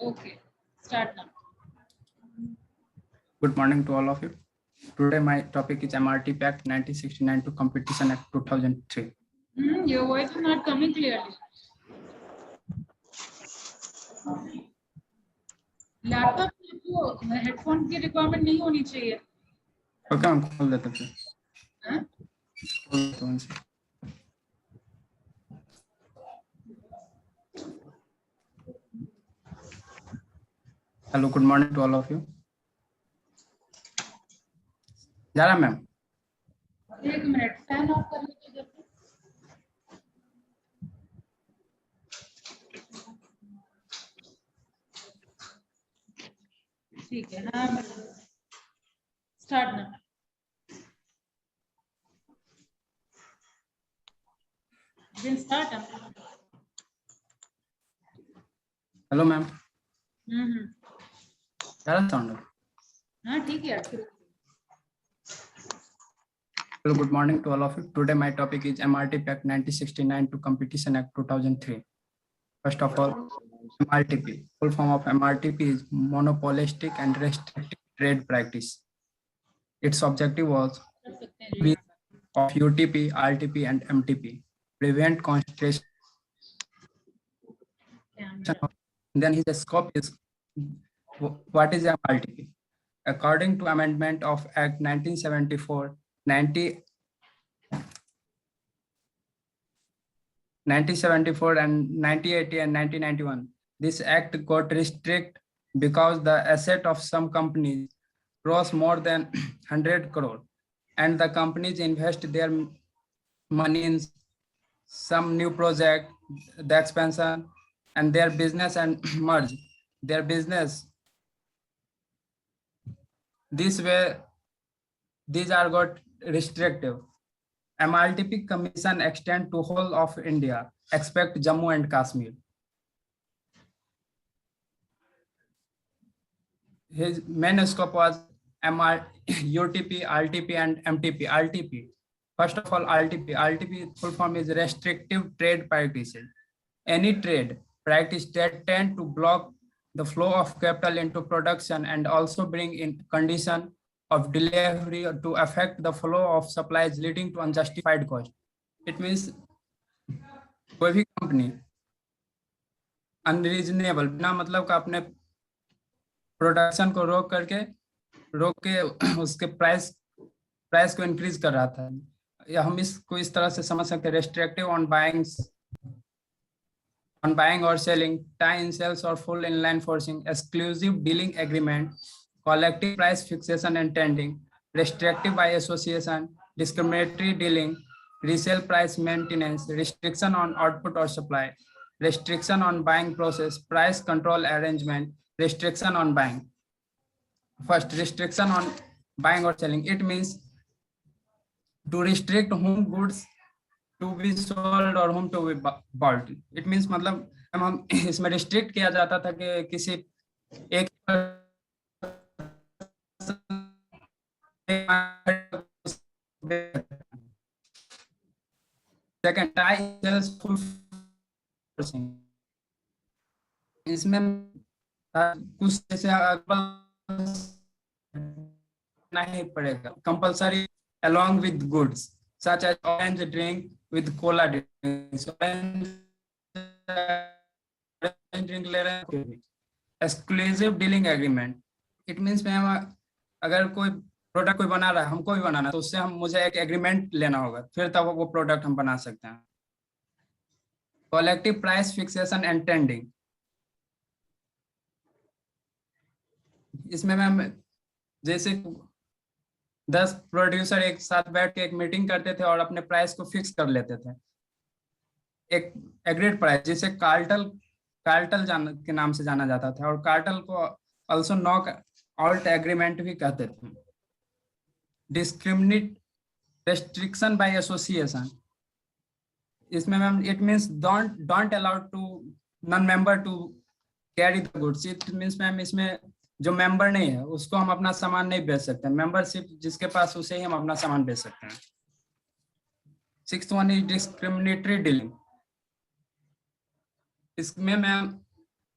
Okay, start now. Good morning to all of you. Today my topic is MRT Act 1969 to Competition Act 2003. Your voice is not coming clearly. Laptop में आपको headphone की requirement नहीं होनी चाहिए. Okay, I'm खोल देता हूँ. हाँ? खोल देता हूँ इसे. Hello, good morning to all of you. Jara ma'am. एक मिनट फैन ऑफ कर लीजिए. ठीक है. हाँ, स्टार्ट ना. Then start. Hello ma'am. Jara sound. हाँ ठीक है. Hello, good morning to all of you. Today my topic is MRT Act 1969 to Competition Act 2003. First of all, MRTP. Full form of MRTP is monopolistic and restrictive trade practice. Its objective was of UTP, RTP, and MTP, prevent concentration. Then his scope is what is MRTP? According to amendment of Act 1974, 1974 and 1980 and 1991, this act got restrict because the asset of some companies cross more than 100 crore, and the companies invest their money in some new project, the expansion, and their business and merge their business. This way, these are got restrictive. MRTP Commission extend to whole of India, except Jammu and Kashmir. His main scope was UTP, RTP, and MTP. RTP. First of all, RTP. RTP full form is restrictive trade practices. Any trade practice that tend to block the flow of capital into production and also bring in condition of delivery to affect the flow of supplies leading to unjustified cost. It means कोई भी company unreasonable बिना मतलब का अपने production को रोक के उसके प्राइस को इंक्रीज कर रहा था, या हम इसको इस तरह से समझ सकते हैं, restrictive on buying or selling, tie-in sales or full inline forcing, exclusive dealing agreement, collective price fixation and tending, restrictive by association, discriminatory dealing, resale price maintenance, restriction on output or supply, restriction on buying process, price control arrangement, restriction on buying. First, restriction on buying or selling. It means to restrict whom goods to be sold or whom to be bought. It means मतलब हम इसमें restrict किया जाता था कि किसी एक second tie sales full इसमें कुछ जैसे नहीं पड़ेगा compulsory along with goods such as orange drink with cola drinks. Drink ले रहे हैं, exclusive dealing agreement. It means मैं अगर कोई प्रोडक्ट कोई बना रहा है, हमको भी बनाना है, तो उससे मुझे एक एग्रीमेंट लेना होगा, फिर तब वो प्रोडक्ट हम बना सकते हैं. Collective price fixation and tending. इसमें मैम जैसे 10 प्रोड्यूसर एक साथ बैठ के एक मीटिंग करते थे और अपने प्राइस को फिक्स कर लेते थे, एक एग्रीड प्राइस, जिसे कार्टल के नाम से जाना जाता था, और कार्टल को ऑल्सो नॉक आउट एग्रीमेंट भी कहते थे. Discriminate restriction by association. इसमें ma'am it means don't allow to non member to carry the goods. It means ma'am इसमें जो मेंबर नहीं है उसको हम अपना सामान नहीं बेच सकते. मेंबरशिप जिसके पास, उसे ही हम अपना सामान बेच सकते हैं. 6th one is discriminatory dealing. इसमें मैम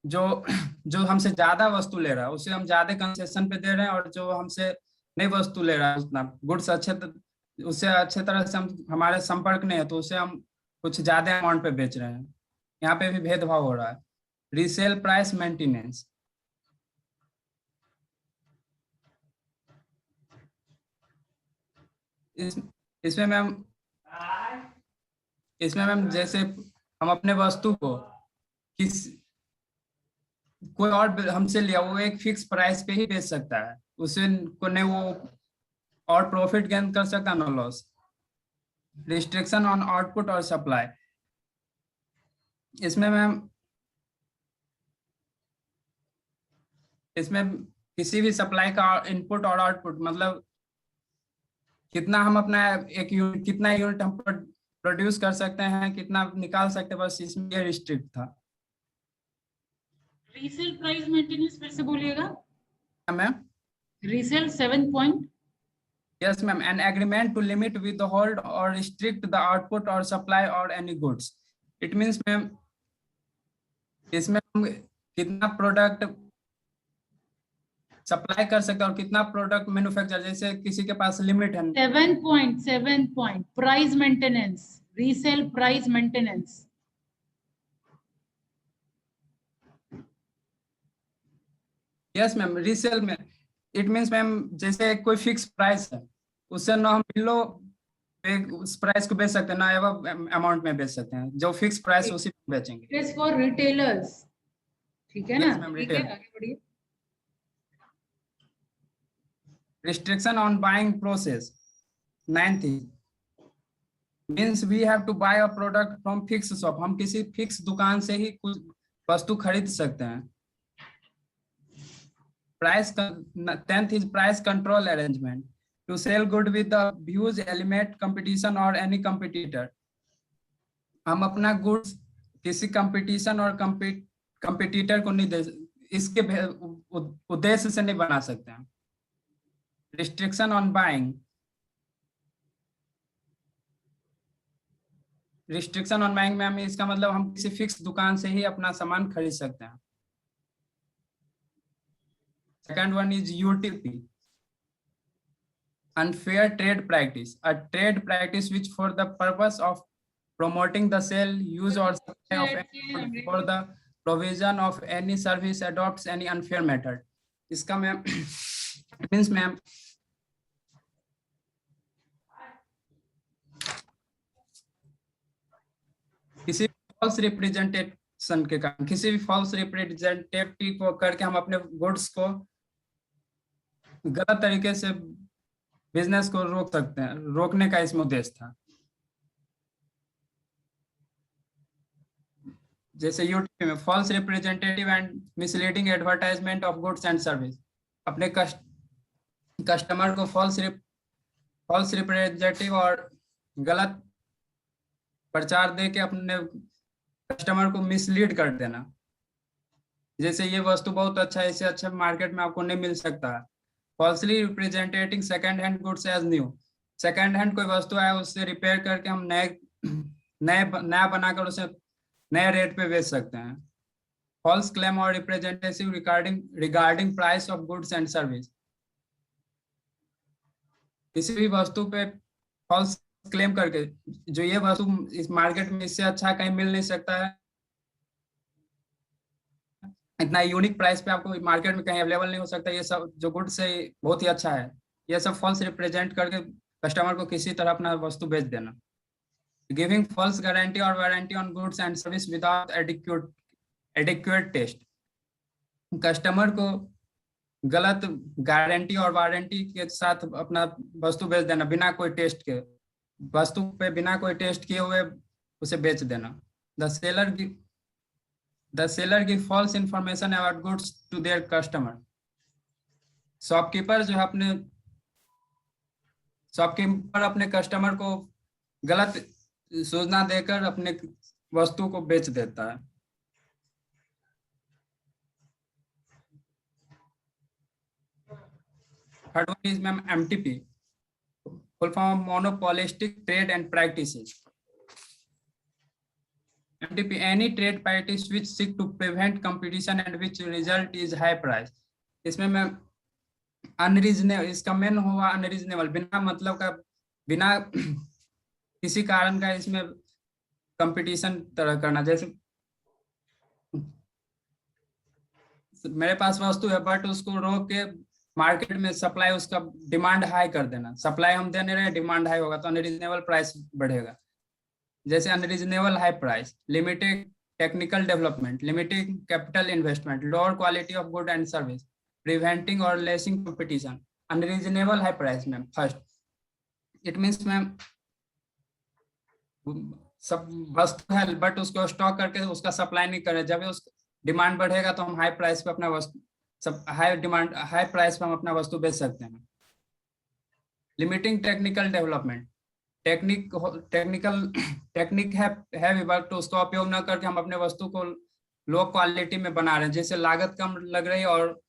जो जो हमसे ज्यादा वस्तु ले रहा है उसे हम ज्यादा कंसेशन पे दे रहे हैं, और जो हमसे नई वस्तु ले रहा है उतना गुड्स उससे अच्छे तरह से हम हमारे संपर्क नहीं है तो उसे हम कुछ ज्यादा अमाउंट पे बेच रहे हैं। यहाँ पे भी भेदभाव हो रहा है। रीसेल प्राइस मेंटेनेंस, इस इसमें मैम जैसे हम अपने वस्तु को किस कोई और हमसे लिया, वो एक फिक्स प्राइस पे ही बेच सकता है, उसे को नहीं वो और प्रॉफिट गेन कर सकता ना लॉस। रिस्ट्रिक्शन ऑन आउटपुट और सप्लाई, इसमें मैम इसमें किसी भी सप्लाई का इनपुट और आउटपुट मतलब कितना हम अपना एक यूनिट कितना यूनिट हम प्रोड्यूस कर सकते हैं, कितना निकाल सकते हैं, बस इसमें ये रिस्ट्रिक्ट था। रीसेल प्राइस मेंटेनेंस फिर से बोलिएगा ma'am resale 7 point. yes ma'am, an agreement to limit withhold or restrict the output or supply or any goods, it means ma'am इसमें हम कितना प्रोडक्ट सप्लाई कर सकते हैं और कितना प्रोडक्ट मैन्युफैक्चर, जैसे किसी के पास लिमिट है। 7 point price maintenance, resale price maintenance. Yes ma'am, resale में इट मींस मैम जैसे कोई फिक्स प्राइस है उससे ना हम बिलो उस प्राइस को बेच सकते हैं ना एवं अमाउंट में बेच सकते हैं, जो फिक्स प्राइस उसी में बेचेंगे। इट इज फॉर रिटेलर्स, ठीक है ना? Yes, ma'am, ठीक है, retail. आगे बढ़िए। Restriction on buying process, 9th means we have to buy a product from fixed shop, हम किसी फिक्स दुकान से ही कुछ वस्तु खरीद सकते हैं। Price 10th is price control arrangement, to sell good with the views eliminate competition or any competitor, हम अपना गुड्स किसी कंपटीशन और कंपटीटर को नहीं दे, इसके उद्देश्य से नहीं बना सकते हैं। Restriction on buying, restriction on buying ma'am इसका मतलब हम किसी फिक्स दुकान से ही अपना सामान खरीद सकते हैं। Second one is UTP, unfair trade practice, a trade practice which for the purpose of promoting the sale, use or supply of any good for the provision of any service adopts any unfair method, इसका ma'am means ma'am किसी false representation के कारण, किसी भी false representative को करके हम अपने गुड्स को गलत तरीके से बिजनेस को रोक सकते हैं, रोकने का इसमें उद्देश्य था। जैसे यूट्यूब में false representative and misleading advertisement of goods and service, अपने कस्टमर को फॉल्स रिप्रेजेंटेटिव और गलत प्रचार दे के अपने कस्टमर को मिसलीड कर देना, जैसे ये वस्तु बहुत अच्छा है, इससे अच्छा मार्केट में आपको नहीं मिल सकता है। Falsely representing second hand goods as new, second hand कोई वस्तु है उससे रिपेयर करके हम नया बनाकर उसे नए रेट पे बेच सकते हैं। फॉल्स क्लेम और representative regarding price of goods and service, किसी भी वस्तु पे फॉल्स क्लेम करके जो ये वस्तु इस मार्केट में इससे अच्छा कहीं मिल नहीं सकता है, इतना यूनिक प्राइस पे आपको मार्केट में कहीं अवेलेबल नहीं हो सकता, ये सब जो गुड्स है बहुत ही अच्छा है, ये सब फॉल्स रिप्रेजेंट करके कस्टमर को किसी तरह अपना वस्तु बेच देना। गिविंग फॉल्स गारंटी और warranty on goods and service without adequate test, customer को गलत गारंटी और वारंटी के साथ अपना वस्तु बेच देना, बिना कोई टेस्ट के, वस्तु पे बिना कोई टेस्ट किए हुए उसे बेच देना। The seller give false information about goods to their customer, shopkeeper जो है शॉपकीपर अपने कस्टमर को गलत सूचना देकर अपने वस्तु को बेच देता है। Third one is ma'am MTP, full form monopolistic trade and practices. MTP, any trade practice which seek to prevent competition and which result is high price. इसमें मैं अनरीजनेबल, इसका मेन हुआ अनरीजनेबल, बिना मतलब का, बिना किसी कारण का इसमें कंपटीशन तरह करना। जैसे मेरे पास वस्तु है बट उसको रोक के मार्केट में सप्लाई, उसका डिमांड हाई कर देना। सप्लाई हम देने रहे, डिमांड हाई होगा तो अनरीजनेबल प्राइस बढ़ेगा। जैसे unreasonable high price, limited technical development, limited capital investment, lower quality of good and service, preventing और lessening competition. Unreasonable high price ma'am first, it means ma'am सब वस्तु है बट उसको stock करके उसका सप्लाई नहीं करे। जब उस डिमांड बढ़ेगा तो हम हाई प्राइस पे अपना वस्तु, सब हाई डिमांड, हाई प्राइस पे हम अपना वस्तु बेच सकते हैं। लिमिटिंग टेक्निकल डेवलपमेंट, टेक्निक है विभाग तो उसका उपयोग न करके हम अपने वस्तु को लो क्वालिटी में बना रहे हैं, जिससे लागत कम लग रही है और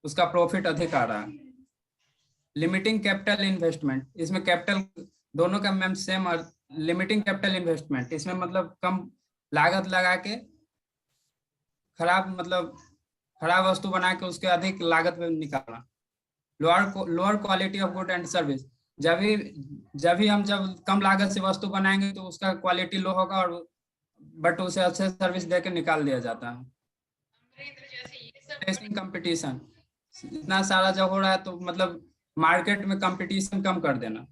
उसका प्रॉफिट अधिक आ रहा है। लिमिटिंग कैपिटल इन्वेस्टमेंट, इसमें कैपिटल दोनों का मैम सेम। और लिमिटिंग कैपिटल इन्वेस्टमेंट, इसमें मतलब कम लागत लगा के खराब वस्तु बना के उसके अधिक लागत में निकालना। Lower quality of good and service, जब भी हम कम लागत से वस्तु बनाएंगे तो उसका क्वालिटी लो होगा और बट उसे अच्छे सर्विस देके निकाल दिया जाता है। कंपटीशन, इतना सारा जब हो रहा है तो मतलब मार्केट में कंपटीशन कम कर देना।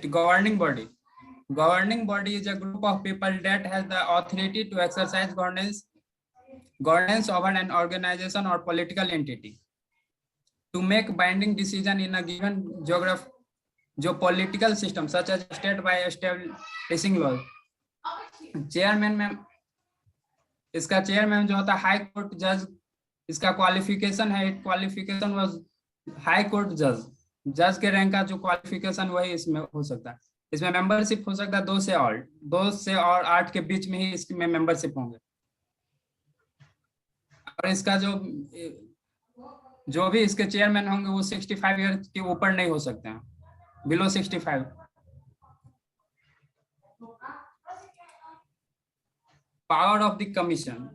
Governing body is a group of people that has the authority to exercise governance over an organization or political entity to make binding decision in a given political system such as state by establishing laws. Chairman में, इसका chairman जो होता है high court जज, इसका qualification है, qualification was high court जज के रैंक का जो क्वालिफिकेशन वही इसमें हो सकता है। इसमें मेंबरशिप हो सकता है 2 से और 8 के बीच में ही इसमें मेंबरशिप होंगे। और इसका जो भी इसके चेयरमैन होंगे वो 65 ईयर के ऊपर नहीं हो सकते हैं, below 65। Power of the commission,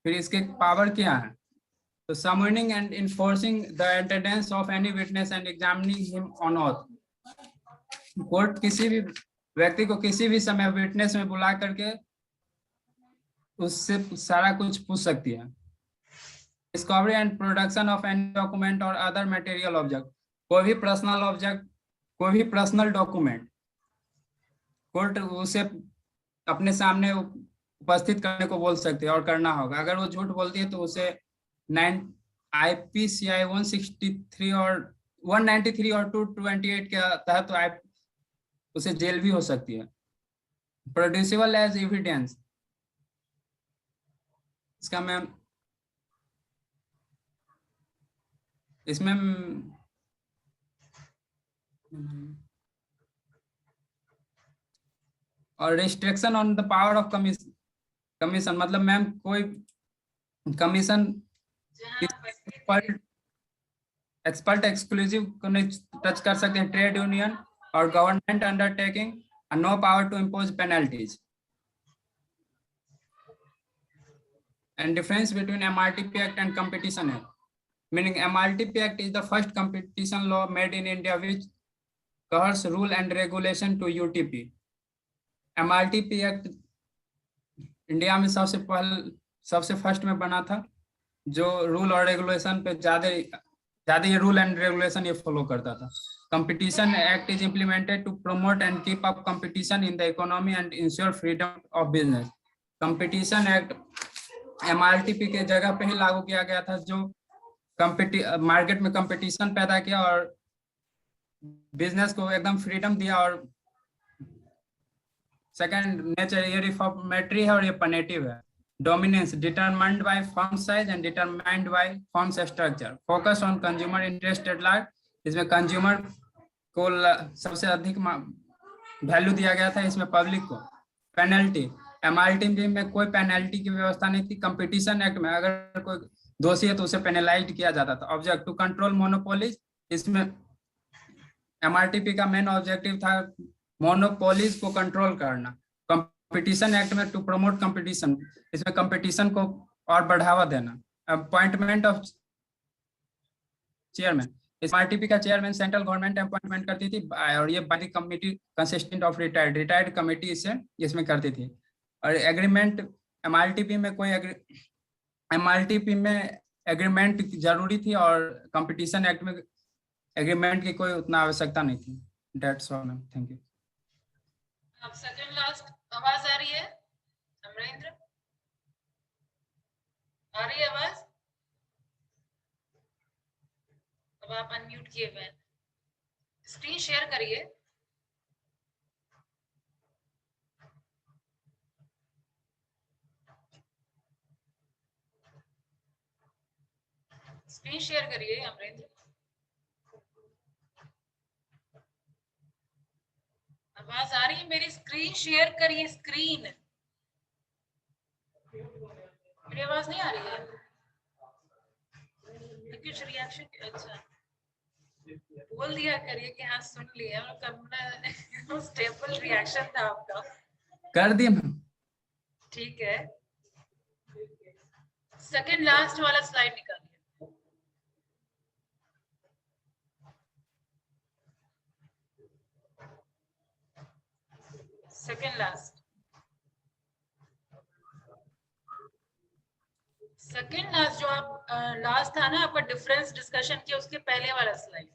फिर इसके पावर क्या है? तो summoning and enforcing the attendance of any witness and examining him on oath. Court किसी भी व्यक्ति को किसी भी समय विटनेस में बुला करके उससे सारा कुछ पूछ सकती है। Discovery and production of any document और अदर मटेरियल ऑब्जेक्ट, कोई भी पर्सनल डॉक्यूमेंट कोर्ट उसे अपने सामने उपस्थित करने को बोल सकती है और करना होगा। अगर वो झूठ बोलती है तो उसे IPCI 163 और 193 और 228 के तहत उसे जेल भी हो सकती है। प्रोड्यूसिबल एज एविडेंस, इसका मैम इसमें और restriction on the power of commission, मतलब मैम कोई कमीशन एक्सपर्ट एक्सक्लूसिव को नहीं टच कर सकते हैं। ट्रेड यूनियन और government undertaking and no power to impose penalties. And difference between MRTP Act and Competition Act, meaning MRTP Act is the first competition law made in India which covers rule and regulation to UTP. MRTP Act India में सबसे first में बना था, जो rule और regulation पे ज्यादा ये रूल एंड रेगुलेशन ये फॉलो करता था। Competition Act is implemented to promote and keep up competition in the economy and ensure freedom of business. Competition Act MRTP के जगह पे ही लागू किया गया था, जो मार्केट में कंपटीशन पैदा किया और बिजनेस को एकदम फ्रीडम दिया। और सेकंड नेचर, ये रिफॉर्मेटरी है और ये पनेटिव है। Dominance determined by firm size and determined by firm structure. Focus on consumer interest at large, इसमें कंज्यूमर को सबसे अधिक वैल्यू दिया गया था, इसमें पब्लिक को। पेनल्टी, MRTP में कोई पेनल्टी की व्यवस्था नहीं थी। कंपटीशन एक्ट में अगर कोई दोषी है तो उसे पेनलाइज किया जाता था। ऑब्जेक्ट टू कंट्रोल मोनोपोलीज, इसमें एमआरटीपी का मेन ऑब्जेक्टिव था मोनोपोलीज को कंट्रोल करना। कंपटीशन एक्ट में टू प्रमोट कंपटीशन, इसमें कंपटीशन को और बढ़ावा देना। अपॉइंटमेंट ऑफ चेयरमैन, इस आरटीपी का चेयरमैन सेंट्रल गवर्नमेंट अपॉइंटमेंट करती थी और ये by committee consistent of retired committee इसे इसमें करती थी। और एग्रीमेंट एमआरटीपी में कोई एमआरटीपी में एग्रीमेंट जरूरी थी और कंपटीशन एक्ट में एग्रीमेंट की कोई उतना आवश्यकता नहीं थी। That's all ma'am, thank you. अब सेकंड लास्ट आवाज आ रही है अमरेंद्र? आ रही है आवाज? अब आप अनम्यूट किए हुए हैं, स्क्रीन शेयर करिए। स्क्रीन शेयर करिए अमरेंद्र। आवाज आ रही है मेरी? स्क्रीन शेयर करिए, स्क्रीन। मेरी आवाज नहीं आ रही है? कुछ रिएक्शन? अच्छा, बोल दिया करिए कि हाँ सुन लिया। स्टेबल रिएक्शन था आपका। कर दिए मैम। ठीक है, सेकंड लास्ट वाला स्लाइड निकालिए। सेकंड लास्ट जो आप लास्ट था ना आपका डिफरेंस डिस्कशन किया, उसके पहले वाला स्लाइड।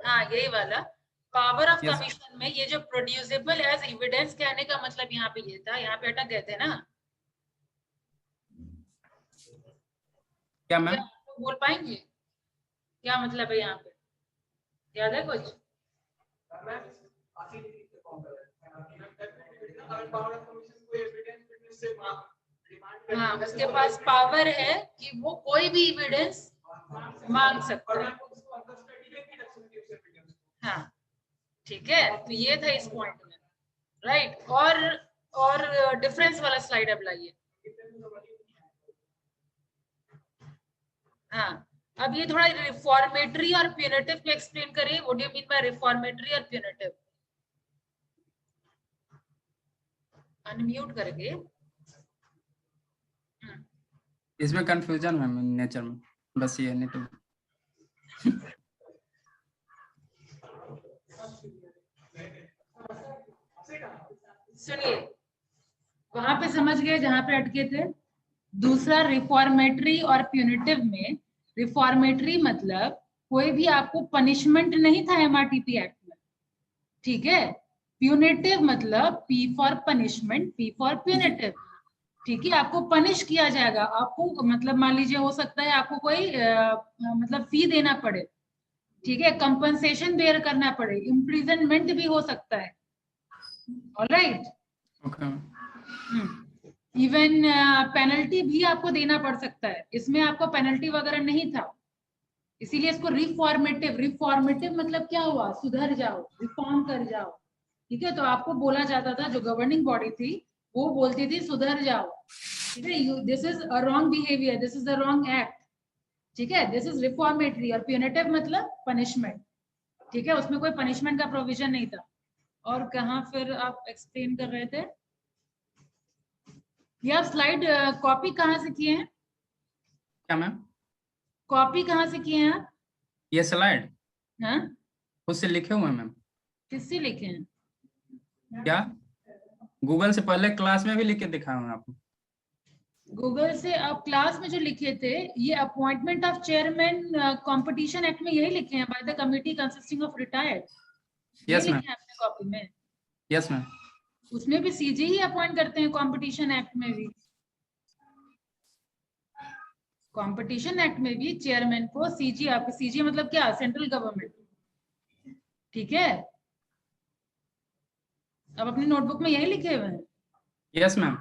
हाँ यही वाला। पावर ऑफ कमीशन में ये जो प्रोड्यूसेबल एज एविडेंस कहने का मतलब यहाँ पे ये था, यहाँ पे अटक गए थे ना। क्या मैम? बोल पाएंगे क्या मतलब है यहाँ पे? याद है कुछ? हाँ, उसके पास पावर है कि वो कोई भी एविडेंस मांग सकता है। हाँ ठीक है, तो ये था इस पॉइंट में, राइट। और डिफरेंस वाला स्लाइड अब लाइए। हाँ, अब ये थोड़ा रिफॉर्मेटरी और प्यूनिटिव को एक्सप्लेन करिए। What do you mean by reformatory और प्यूनिटिव? अनम्यूट करके। इसमें कंफ्यूजन मैम नेचर में, बस ये नहीं तो। सुनिए, वहां पे समझ गए जहां पे अटके थे। दूसरा रिफॉर्मेटरी और प्यूनिटिव में, रिफॉर्मेटरी मतलब कोई भी आपको पनिशमेंट नहीं था एमआरटीपी एक्ट में, ठीक है। प्यूनिटिव मतलब P for punishment, P for punitive, ठीक है। आपको पनिश किया जाएगा, आपको मतलब मान लीजिए हो सकता है आपको कोई मतलब फी देना पड़े, ठीक है, कंपनसेशन बेयर करना पड़े, इम्प्रिजनमेंट भी हो सकता है। Alright, okay. इवन पेनल्टी भी आपको देना पड़ सकता है। इसमें आपको पेनल्टी वगैरह नहीं था, इसीलिए इसको रिफॉर्मेटिव, रिफॉर्मेटिव मतलब क्या हुआ? सुधर जाओ, रिफॉर्म कर जाओ, ठीक है। तो आपको बोला जाता था, जो गवर्निंग बॉडी थी वो बोलती थी सुधर जाओ, ठीक है, this is a wrong behaviour, this is a wrong act, ठीक है, दिस इज रिफॉर्मेटरी। और प्यूनिटिव मतलब पनिशमेंट, ठीक है, उसमें कोई पनिशमेंट का प्रोविजन नहीं था। और कहाँ फिर आप एक्सप्लेन कर रहे थे? ये आप स्लाइड कॉपी कहाँ से किए हैं? क्या मैम? कॉपी कहाँ से किए हैं आप? ये स्लाइड हाँ, खुद से लिखे हुए हैं मैम। किससे लिखे हैं? क्या गूगल से? पहले क्लास में भी लिख के दिखाया हूँ आपको। गूगल से? आप क्लास में जो लिखे थे ये appointment of chairman competition act में यही लिखे हैं, bye the committee consisting of retired, ये यस मैम, लिखे हैं अपने कॉपी में। Yes ma'am. उसमें भी सीजी ही अपॉइंट करते हैं, कंपटीशन एक्ट में भी। कंपटीशन एक्ट में भी चेयरमैन को सीजी, आपके सीजी मतलब क्या? सेंट्रल गवर्नमेंट, ठीक है। अब अपनी नोटबुक में यही लिखे हुए हैं? Yes ma'am.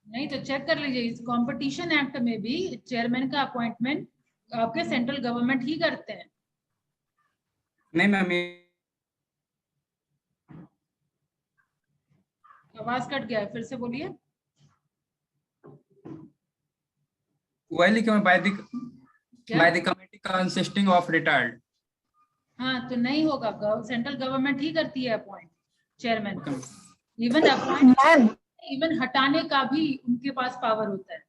नहीं तो चेक कर लीजिए, इस कंपटीशन एक्ट में भी चेयरमैन का अपॉइंटमेंट आपके सेंट्रल गवर्नमेंट ही करते हैं। नहीं मैम, आवाज कट गया, फिर से बोलिए। वही लिखे हुए by the committee consisting of retired. हाँ तो नहीं होगा, सेंट्रल गवर्नमेंट ही करती है appoint chairman. Okay. Even appoint, ma'am even हटाने का भी उनके पास पावर होता है।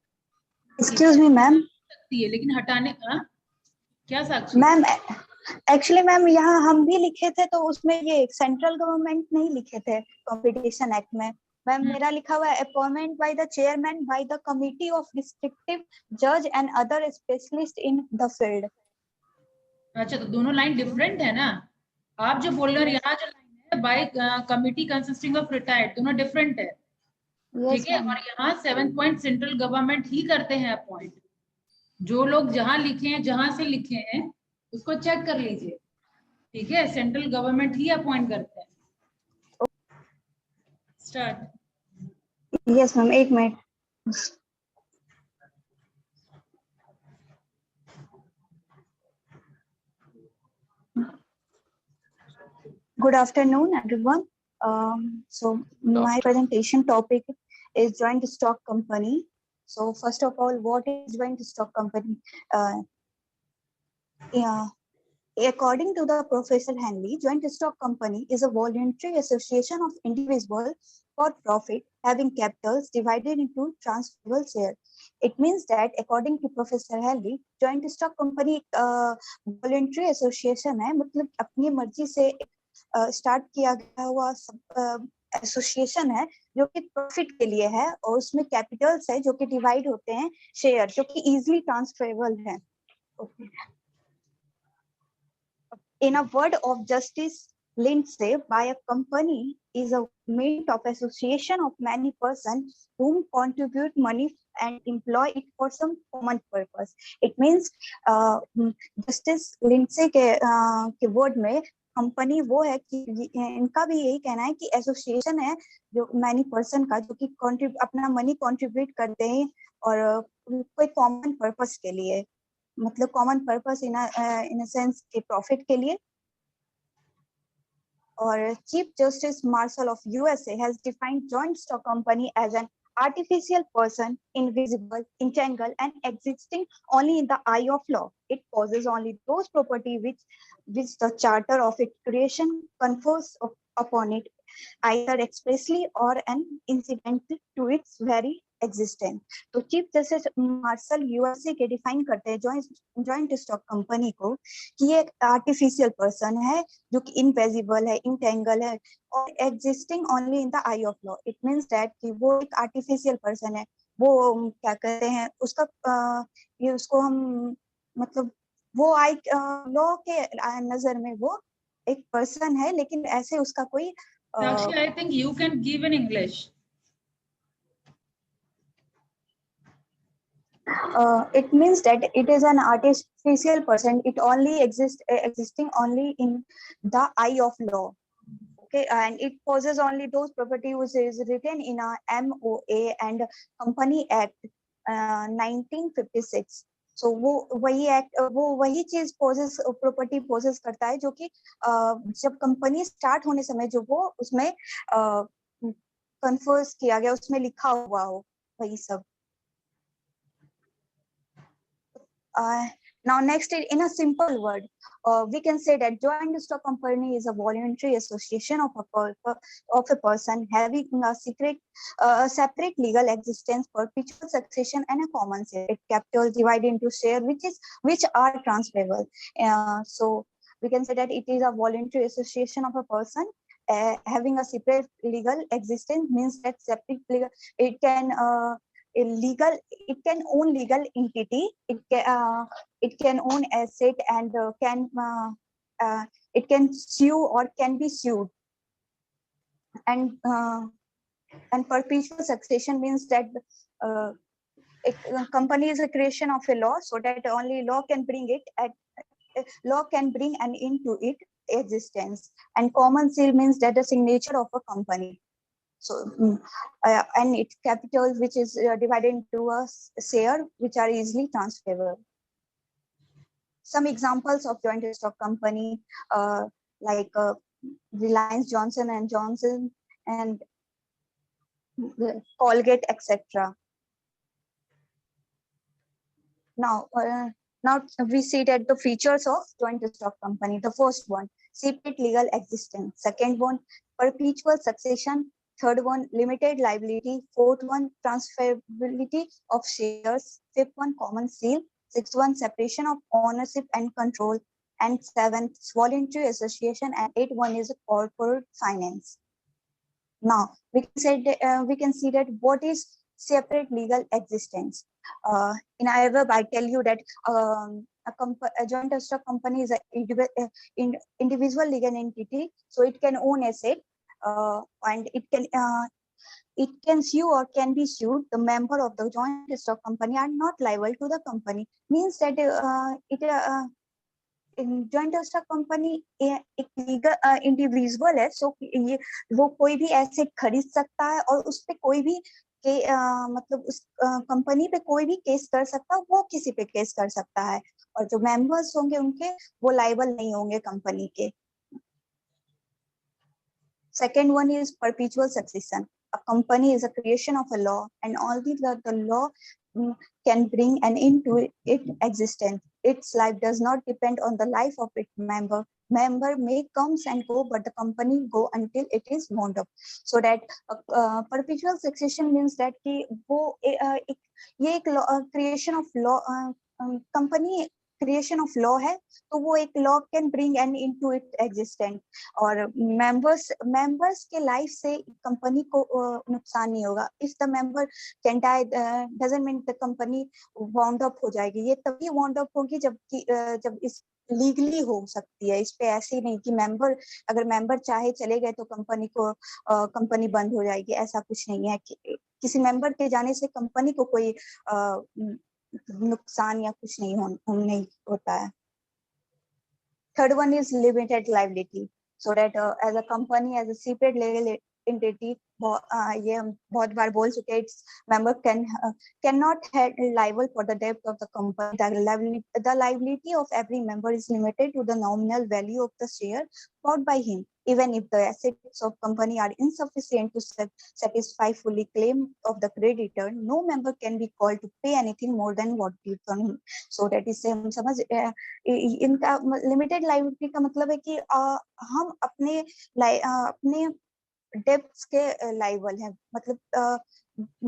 एक्सक्यूज मी मैम, सकती है लेकिन हटाने का क्या साक्षी? मैम एक्चुअली मैम यहाँ हम भी लिखे थे तो उसमें ये सेंट्रल गवर्नमेंट नहीं लिखे थे कंपटीशन एक्ट में। मैम मेरा लिखा हुआ है appointment by the chairman by the committee of distinctive जज and other specialist in the field. अच्छा तो दोनों लाइन डिफरेंट है ना। आप जो बोल रहे हो यहाँ जो लाइन है by committee consisting of retired, दोनों डिफरेंट है। ठीक है, और यहाँ 7 पॉइंट सेंट्रल गवर्नमेंट ही करते हैं अपॉइंट। जो लोग जहां लिखे हैं, जहां से लिखे हैं उसको चेक कर लीजिए। ठीक है, सेंट्रल गवर्नमेंट ही अपॉइंट करते हैं। स्टार्ट। यस मैम, एक minute. Good afternoon, everyone. So my presentation topic is joint stock company. So first of all, what is joint stock company? Yeah, according to the Professor Henley, joint stock company is a voluntary association of individuals for profit having capitals divided into transferable shares. It means that according to Professor Henley, joint stock company voluntary association है, मतलब अपनी मर्जी से start किया गया हुआ association है जो कि प्रॉफिट के लिए है और उसमें कैपिटल्स है जो कि डिवाइड होते हैं शेयर जो कि इजीली ट्रांसफरेबल है। Okay. In a word of Justice Lindsay, by a company is a made of association of many persons whom contribute money and employ it for some common purpose. It means Justice Lindsay के word में company वो है कि इनका भी यही कहना है कि एसोसिएशन है जो मैनी पर्सन का जो कि अपना मनी कंट्रीब्यूट करते हैं और कोई कॉमन पर्पस के लिए, मतलब common purpose in a sense के प्रॉफिट के लिए। और chief justice Marshall of USA has defined joint stock company as an artificial person, invisible, entangled, and existing only in the eye of law. It possesses only those property which the charter of its creation confers upon it, either expressly or an incident to its very existence. तो chief justice martial USA के define करते हैं joint stock company को कि ये एक artificial person है जो कि इनविजिबल है, इंटेंगल है और existing only in the I of law. It means that कि वो एक आर्टिफिशियल पर्सन है। वो क्या कहते हैं उसका ये उसको हम मतलब वो आई लॉ के नजर में वो एक पर्सन है लेकिन ऐसे उसका कोई Sakshi, I think you can give in English. It means that it is an artificial person. It only existing only in the eye of law. Okay, and it possesses only those property which is written in a MOA and Company Act 1956. So वो वही चीज property poses करता है जो कि जब company start होने समय जो वो उसमें कन्फर्स किया गया उसमें लिखा हुआ हो वही सब। Now next, in a simple word, we can say that joint stock company is a voluntary association of a person having a separate legal existence, perpetual succession, and a common share. It capital divided into share which are transferable. So we can say that it is a voluntary association of a person having a separate legal existence, means that separate legal it can own legal entity, it can own asset and it can sue or can be sued, and perpetual succession means that a company is a creation of a law so that only law can bring an end to its existence, and common seal means that the signature of a company. So and its capital which is divided into a share which are easily transferable. Some examples of joint stock company like Reliance Johnson and Johnson and Colgate, etc. Now Now we see that the features of joint stock company. The first one, separate legal existence. Second one, perpetual succession. Third one, limited liability. Fourth one, transferability of shares. Fifth one, common seal. Sixth one, separation of ownership and control. And seventh, voluntary association. And eighth one is corporate finance. Now we can see that what is separate legal existence. In IVEB, I tell you that a joint stock company is an individual legal entity, so it can own asset, and it can sue or can be sued. The member of the joint stock company are not liable to the company. Means that joint stock company एक legal individual है, सो ये वो कोई भी asset खरीद सकता है और उस पे कोई भी मतलब उस कंपनी पे कोई भी केस कर सकता है, वो किसी पे केस कर सकता है, और जो मेंबर्स होंगे उनके वो लाइबल नहीं होंगे कंपनी के. Second one is perpetual succession. A company is a creation of a law, and only the law can bring an end to its existence. Its life does not depend on the life of its member. Member may comes and go, but the company go until it is wound up. So that perpetual succession means that कि वो ये एक creation of law company creation of law है, तो वो एक law can bring an into it existent, और members के लाइफ से कंपनी को नुकसान नहीं होगा. If the member can die doesn't mean the company wound up हो जाएगी. ये तभी वाउंड अप होगी जब इस लीगली हो सकती है. इस पे ऐसे ही नहीं कि मेंबर अगर मेंबर चाहे चले गए तो कंपनी बंद हो जाएगी, ऐसा कुछ नहीं है. किसी मेंबर के जाने से कंपनी को कोई नुकसान या कुछ नहीं होता है. Third one is limited liability, so that as a company, as a separate legal entity, ये हम बहुत बार बोल चुके हैं, its member cannot held liable for the debt of the company. The liability of every member is limited to the nominal value of the share bought by him. Even if the assets of company are insufficient to satisfy fully claim of the creditor, no member can be called to pay anything more than what due from him. So that is हम समझ इनका limited liability का मतलब है कि हम अपने debts के लाइबल हैं. मतलब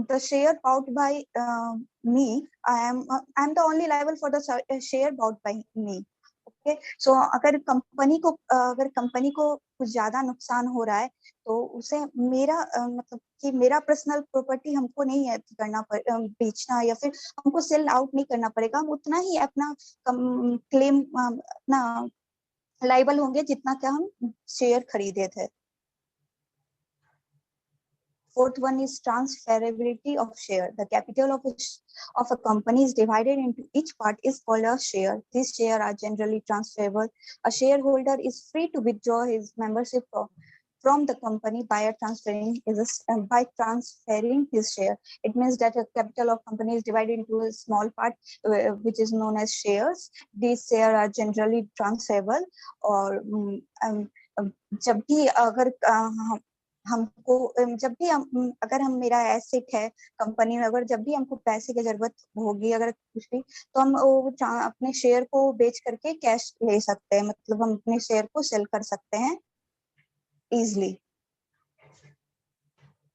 the share bought by me, I am the only liable for the share bought by me. Okay, so अगर कंपनी को कुछ ज्यादा नुकसान हो रहा है तो उसे मेरा मतलब कि मेरा पर्सनल प्रॉपर्टी हमको नहीं है करना बेचना या फिर हमको सेल आउट नहीं करना पड़ेगा. हम उतना ही अपना क्लेम अपना लाइबल होंगे जितना क्या हम शेयर खरीदे थे. Fourth one is transferability of share. The capital of a company is divided into each part is called a share. These shares are generally transferable. A shareholder is free to withdraw his membership from the company by transferring his share. It means that a capital of company is divided into a small part, which is known as shares. These shares are generally transferable. और जब भी अगर हमको अगर हम मेरा asset है company में, अगर जब भी हमको पैसे की जरूरत होगी अगर कुछ भी, तो हम अपने शेयर को बेच करके कैश ले सकते हैं. मतलब हम अपने शेयर को सेल कर सकते हैं easily.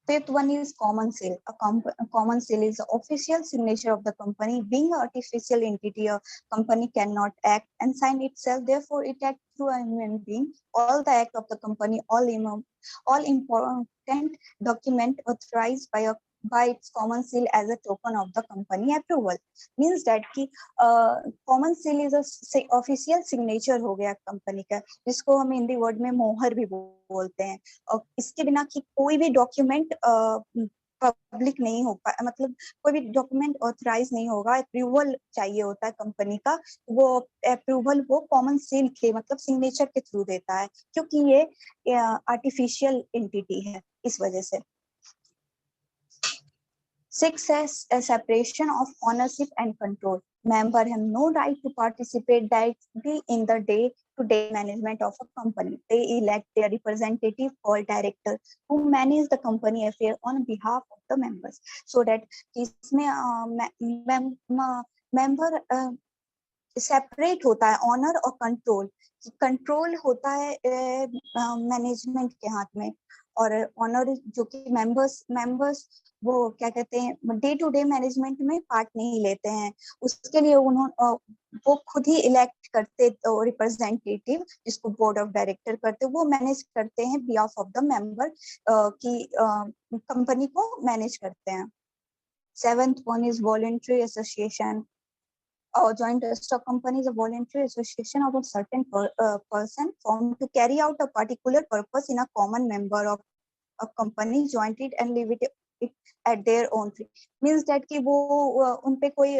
Fifth one is common seal. A common seal is the official signature of the company. Being an artificial entity, a company cannot act and sign itself. Therefore, it acts through a human being. All the act of the company, all important document authorized by its common seal as a token of the company approval. Means that कि common seal is a official signature हो गया company का, जिसको हम Hindi word में मोहर भी बोलते हैं. और इसके बिना कि कोई भी डॉक्यूमेंट पब्लिक नहीं हो पाए, मतलब कोई भी डॉक्यूमेंट ऑथराइज नहीं होगा, अप्रूवल चाहिए होता है कंपनी का. वो अप्रूवल वो कॉमन सील के मतलब सिग्नेचर के थ्रू देता है, क्योंकि ये आर्टिफिशियल एंटिटी है, इस वजह से. 6 is a separation of ownership and control. Members have no right to participate directly in the day-to-day management of a company. They elect their representative called director who manage the company affair on behalf of the members. So that इसमें member separate होता है honour और control. Control होता है management के हाथ में, और ऑनर जो कि मेंबर्स वो क्या कहते हैं डे टू डे मैनेजमेंट में पार्ट नहीं लेते हैं। उसके लिए उन्होंने वो खुद ही इलेक्ट करते रिप्रेजेंटेटिव, जिसको बोर्ड ऑफ डायरेक्टर करते, वो मैनेज करते हैं बिहाफ ऑफ द मेंबर की कंपनी को मैनेज करते हैं। 7th one is voluntary association. A joint stock company is a voluntary association of a certain person formed to carry out a particular purpose in a common member of a company, joint it and leave it at their own free. Means that कि वो उन पे कोई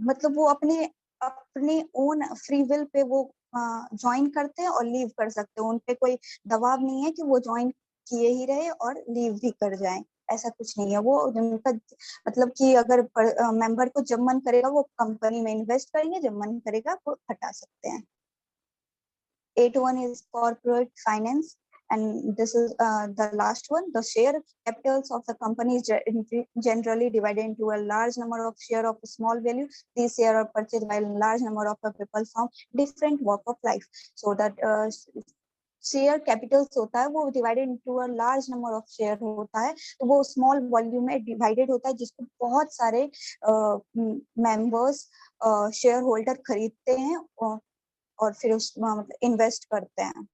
मतलब वो अपने own free will pay वो join करते हैं और लीव कर सकते हैं। उन पे कोई दबाव नहीं है कि वो ज्वाइन किए ही रहे और लीव भी कर जाएं, ऐसा कुछ नहीं है। वो उनका मतलब कि अगर मेंबर को जब मन करेगा वो कंपनी में इन्वेस्ट करेंगे, जब मन करेगा वो हटा सकते हैं। 8th one is corporate finance, and this is the last one. The share capitals of the company is generally divided into a large number of share of small value. These shares are purchased by a large number of people from different walk of life. So that share Capitals होता है वो divided into a large number of share होता है, तो वो small volume में divided होता है, जिसको बहुत सारे मेंबर्स शेयर होल्डर खरीदते हैं और फिर उस मतलब इन्वेस्ट करते हैं।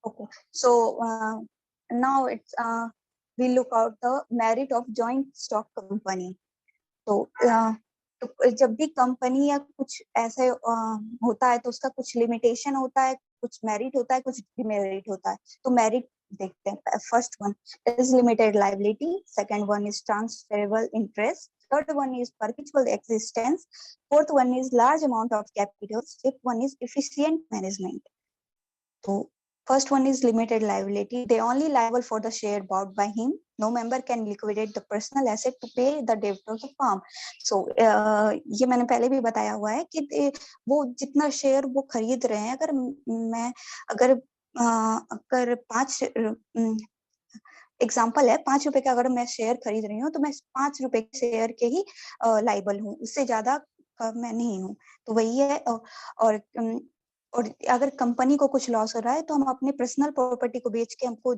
Okay, so now it's we look out the merit of joint stock company. तो जब भी कंपनी या कुछ ऐसे होता है तो उसका कुछ लिमिटेशन होता है, कुछ मेरिट होता है, कुछ डिमेरिट होता है। तो मेरिट देखते हैं। First one is limited liability, second one is transferable interest, third one is perpetual existence, fourth one is large amount of capital, fifth one is efficient management. So first one is limited liability. They only liable for the share bought by him. No member can liquidate the personal asset to pay the debt of the firm. So ये मैंने पहले भी बताया हुआ है कि वो जितना शेयर वो खरीद रहे हैं, अगर 5 एग्जाम्पल है, 5 रुपए का अगर मैं शेयर खरीद रही हूँ तो मैं 5 रुपए के शेयर के ही लाइबल हूँ, उससे ज्यादा मैं नहीं हूँ। तो वही है। और अगर कंपनी को कुछ लॉस हो रहा है तो हम अपने पर्सनल प्रॉपर्टी को बेच के हमको